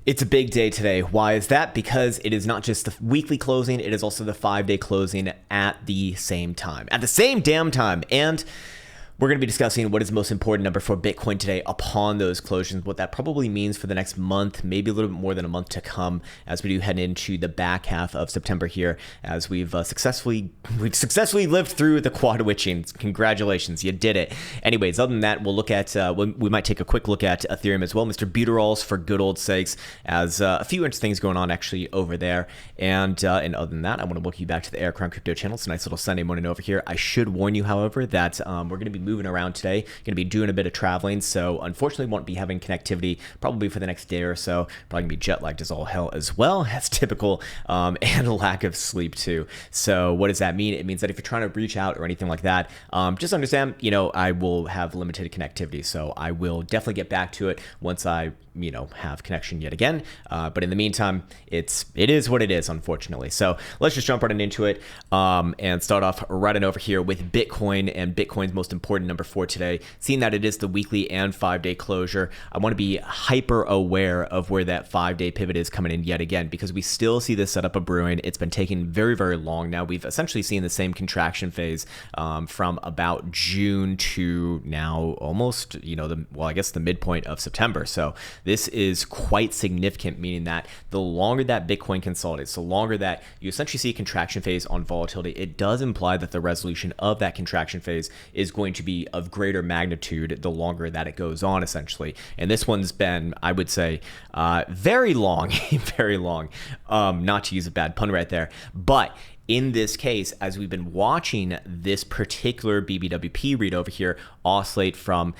It's a big day today. Why is that? Because it is not just the weekly closing, it is also the 5-day closing at the same time. At the same damn time. And we're going to be discussing what is the most important number for Bitcoin today upon those closings, what that probably means for the next month, maybe a little bit more than a month to come as we do head into the back half of September here, as we've successfully lived through the quad witching. Congratulations, you did it. Anyways, other than that, we'll look at, we might take a quick look at Ethereum as well, Mr. Buterals for good old sakes, as a few interesting things going on actually over there. And other than that, I want to welcome you back to the Krown Crypto channel. It's a nice little Sunday morning over here. I should warn you, however, that we're going to be moving around today, going to be doing a bit of traveling, so unfortunately won't be having connectivity probably for the next day or so. Probably gonna be jet lagged as all hell as well, as typical, and a lack of sleep too. So what does that mean? It means that if you're trying to reach out or anything like that, just understand, I will have limited connectivity, so I will definitely get back to it once I have connection yet again. But in the meantime, it is what it is, unfortunately. So let's just jump right into it and start off right on over here with Bitcoin and Bitcoin's most important number for today. Seeing that it is the weekly and 5-day closure, I want to be hyper aware of where that 5-day pivot is coming in yet again, because we still see this setup of brewing. It's been taking very, very long now. We've essentially seen the same contraction phase from about June to now almost, I guess the midpoint of September. So this is quite significant, meaning that the longer that Bitcoin consolidates, the longer that you essentially see a contraction phase on volatility, it does imply that the resolution of that contraction phase is going to be of greater magnitude the longer that it goes on, essentially. And this one's been, I would say, very long, very long, not to use a bad pun right there, but in this case, as we've been watching this particular BBWP read over here oscillate from,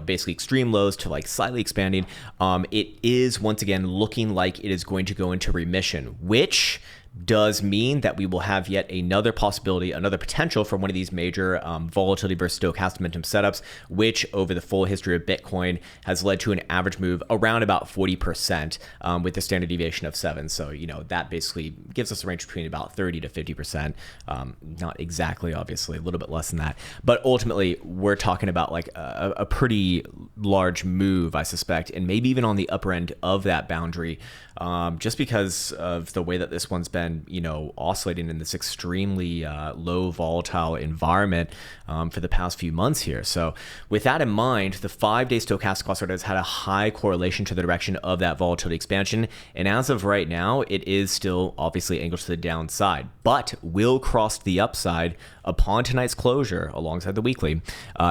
basically extreme lows to like slightly expanding, it is once again looking like it is going to go into remission, which does mean that we will have yet another possibility, another potential for one of these major volatility versus stochastic momentum setups, which over the full history of Bitcoin has led to an average move around about 40% with a standard deviation of 7. So, that basically gives us a range between about 30 to 50%. Not exactly, obviously, a little bit less than that. But ultimately, we're talking about like a pretty large move, I suspect, and maybe even on the upper end of that boundary, just because of the way that this one's been, oscillating in this extremely low volatile environment for the past few months here. So with that in mind, the 5-day stochastic cluster has had a high correlation to the direction of that volatility expansion. And as of right now, it is still obviously angled to the downside, but will cross the upside upon tonight's closure alongside the weekly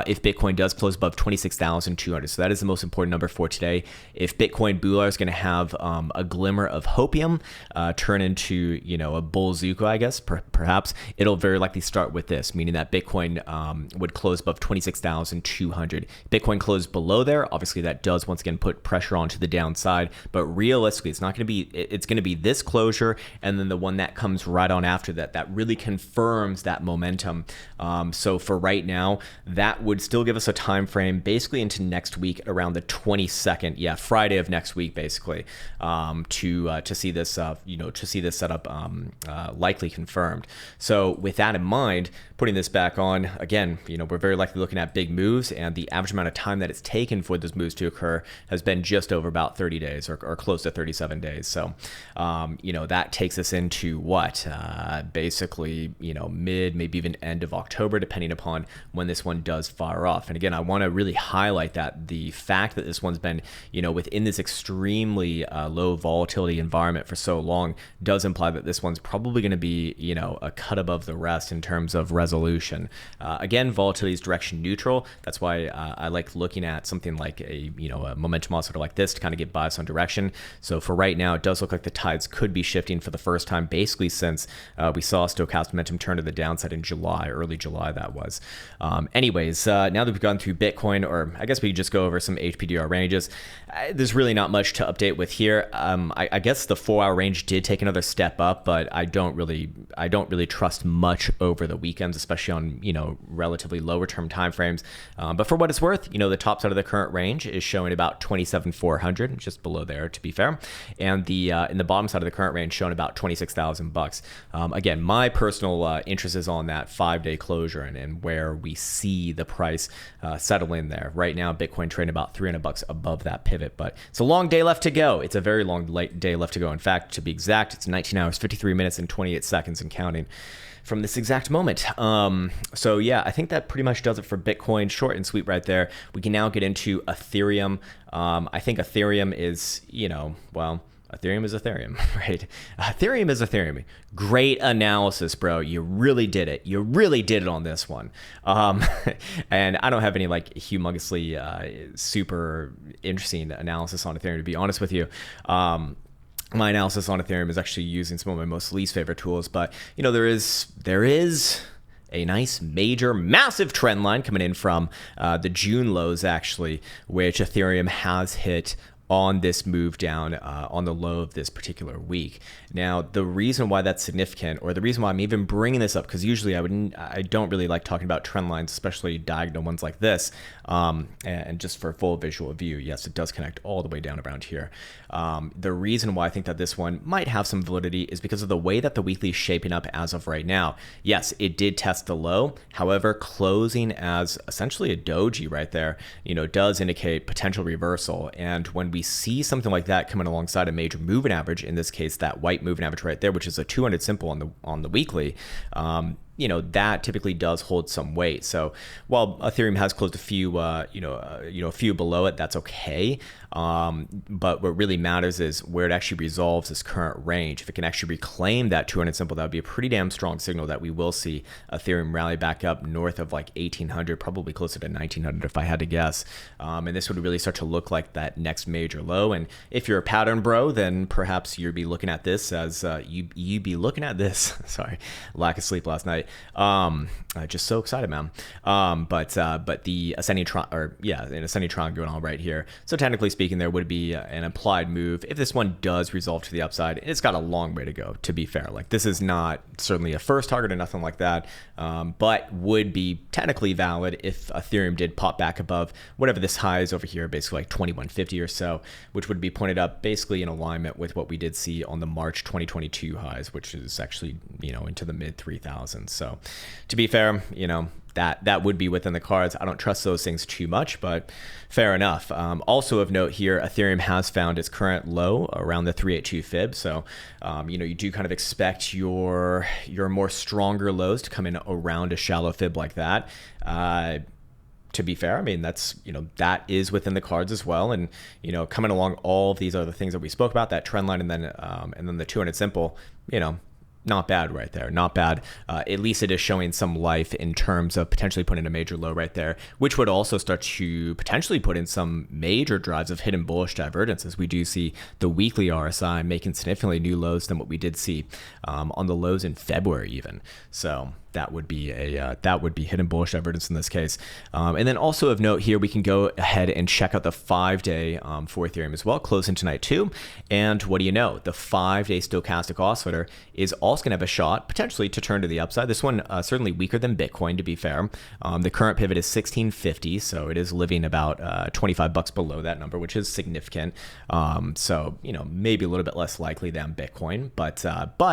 if Bitcoin does close above 26,200. So that is the most important number for today. If Bitcoin Bular is going to have a glimmer of hopium turn into, a bull zuko, I guess, perhaps, it'll very likely start with this, meaning that Bitcoin would close above 26,200. Bitcoin closed below there. Obviously, that does once again put pressure onto the downside, but realistically, it's going to be this closure and then the one that comes right on after that really confirms that momentum. So for right now, that would still give us a time frame basically into next week around the 22nd, Friday of next week, basically, to see this setup likely confirmed. So with that in mind, putting this back on again, we're very likely looking at big moves, and the average amount of time that it's taken for those moves to occur has been just over about 30 days or close to 37 days. So, that takes us into what, basically, mid, maybe even end of October, depending upon when this one does fire off. And again, I want to really highlight that the fact that this one's been, within this extremely low volatility environment for so long does imply that this one's probably going to be, a cut above the rest in terms of resolution. Again, volatility is direction neutral. That's why I like looking at something like a momentum oscillator like this to kind of get bias on direction. So for right now, it does look like the tides could be shifting for the first time, basically since we saw stochastic momentum turn to the downside in July, early July that was. Anyways, now that we've gone through Bitcoin, or I guess we could just go over some HPDR ranges, there's really not much to update with here. I guess the 4-hour range did take another step up, but I don't really trust much over the weekends, especially on relatively lower term timeframes. But for what it's worth, the top side of the current range is showing about 27,400, just below there to be fair, and the in the bottom side of the current range showing about $26,000. Again, my personal interest is on that that 5-day closure and where we see the price settle in there. Right now, Bitcoin trading about $300 above that pivot, but it's a long day left to go. It's a very long day left to go. In fact, to be exact, it's 19 hours, 53 minutes, and 28 seconds and counting from this exact moment. So yeah, I think that pretty much does it for Bitcoin. Short and sweet right there. We can now get into Ethereum. I think Ethereum is, well, Ethereum is Ethereum, right? Ethereum is Ethereum. Great analysis, bro. You really did it. You really did it on this one. And I don't have any like humongously super interesting analysis on Ethereum, to be honest with you. My analysis on Ethereum is actually using some of my most least favorite tools, but there is a nice, major, massive trend line coming in from the June lows, actually, which Ethereum has hit on this move down on the low of this particular week. Now, the reason why that's significant, or the reason why I'm even bringing this up, because usually I don't really like talking about trend lines, especially diagonal ones like this, and just for full visual view, yes, it does connect all the way down around here. The reason why I think that this one might have some validity is because of the way that the weekly is shaping up as of right now. Yes, it did test the low. However, closing as essentially a doji right there, does indicate potential reversal. And when we see something like that coming alongside a major moving average, in this case, that white moving average right there, which is a 200 simple on the weekly, that typically does hold some weight. So while Ethereum has closed a few, a few below it, that's okay. But what really matters is where it actually resolves this current range. If it can actually reclaim that 200 simple, that would be a pretty damn strong signal that we will see Ethereum rally back up north of like 1800, probably closer to 1900 if I had to guess. And this would really start to look like that next major low. And if you're a pattern bro, then perhaps you'd be looking at this as you'd be looking at this. Sorry, lack of sleep last night. Just so excited, man. But the ascending an ascending triangle going on right here. So technically speaking, there would be an implied move if this one does resolve to the upside. It's got a long way to go, to be fair. Like, this is not certainly a first target or nothing like that, but would be technically valid if Ethereum did pop back above whatever this high is over here, basically like 2150 or so, which would be pointed up basically in alignment with what we did see on the March 2022 highs, which is actually into the mid 3000s. So to be fair, that would be within the cards. I don't trust those things too much, but fair enough. Also of note here, Ethereum has found its current low around the 382 fib. So, you do kind of expect your more stronger lows to come in around a shallow fib like that. To be fair, I mean, that's, that is within the cards as well. And, coming along all of these other things that we spoke about, that trend line and then the 200 simple, not bad right there. Not bad. At least it is showing some life in terms of potentially putting a major low right there, which would also start to potentially put in some major drives of hidden bullish divergence, as we do see the weekly RSI making significantly new lows than what we did see on the lows in February even. So that would be hidden bullish divergence in this case. And then also of note here, we can go ahead and check out the 5-day for Ethereum as well, closing tonight too. And what do you know? The 5-day stochastic oscillator is also going to have a shot potentially to turn to the upside. This one certainly weaker than Bitcoin, to be fair. The current pivot is 1650, so it is living about $25 below that number, which is significant. So maybe a little bit less likely than Bitcoin, but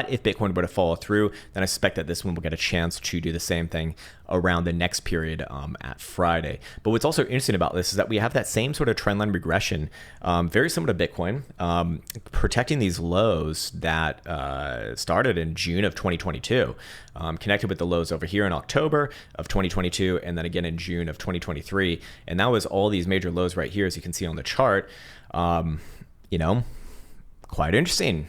if Bitcoin were to follow through, then I suspect that this one will get a chance to do the same thing around the next period at Friday. But what's also interesting about this is that we have that same sort of trendline regression, very similar to Bitcoin, protecting these lows that started in June of 2022, connected with the lows over here in October of 2022, and then again in June of 2023. And that was all these major lows right here, as you can see on the chart. Quite interesting.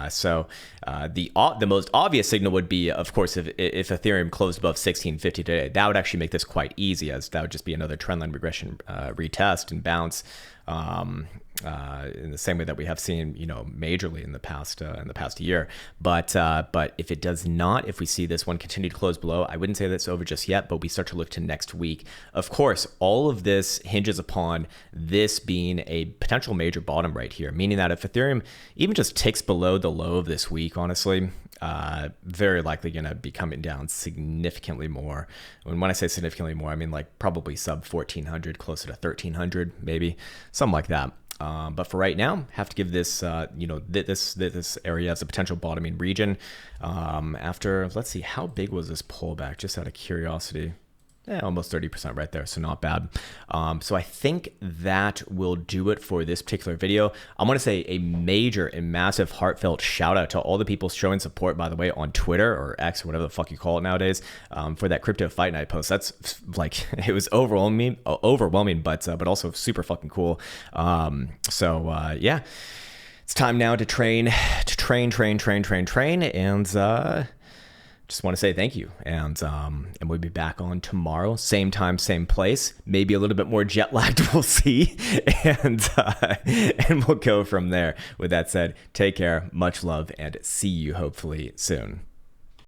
So the most obvious signal would be, of course, if Ethereum closed above 1650 today. That would actually make this quite easy, as that would just be another trendline regression retest and bounce in the same way that we have seen, majorly in the past year. But if it does not, if we see this one continue to close below, I wouldn't say that's over just yet, but we start to look to next week. Of course, all of this hinges upon this being a potential major bottom right here, meaning that if Ethereum even just ticks below the low of this week, honestly, very likely going to be coming down significantly more. And when I say significantly more, I mean like probably sub 1400, closer to 1300, maybe something like that. But for right now, have to give this, this area as a potential bottoming region. After, let's see, how big was this pullback? Just out of curiosity. Almost 30% right there, so not bad. So I think that will do it for this particular video. I want to say a major and massive heartfelt shout out to all the people showing support, by the way, on Twitter or X or whatever the fuck you call it nowadays, for that crypto fight night post. That's like, it was overwhelming, but also super fucking cool. Yeah, it's time now to train, and just want to say thank you, and we'll be back on tomorrow, same time, same place, maybe a little bit more jet lagged, we'll see, and we'll go from there. With that said, take care, much love, and see you hopefully soon.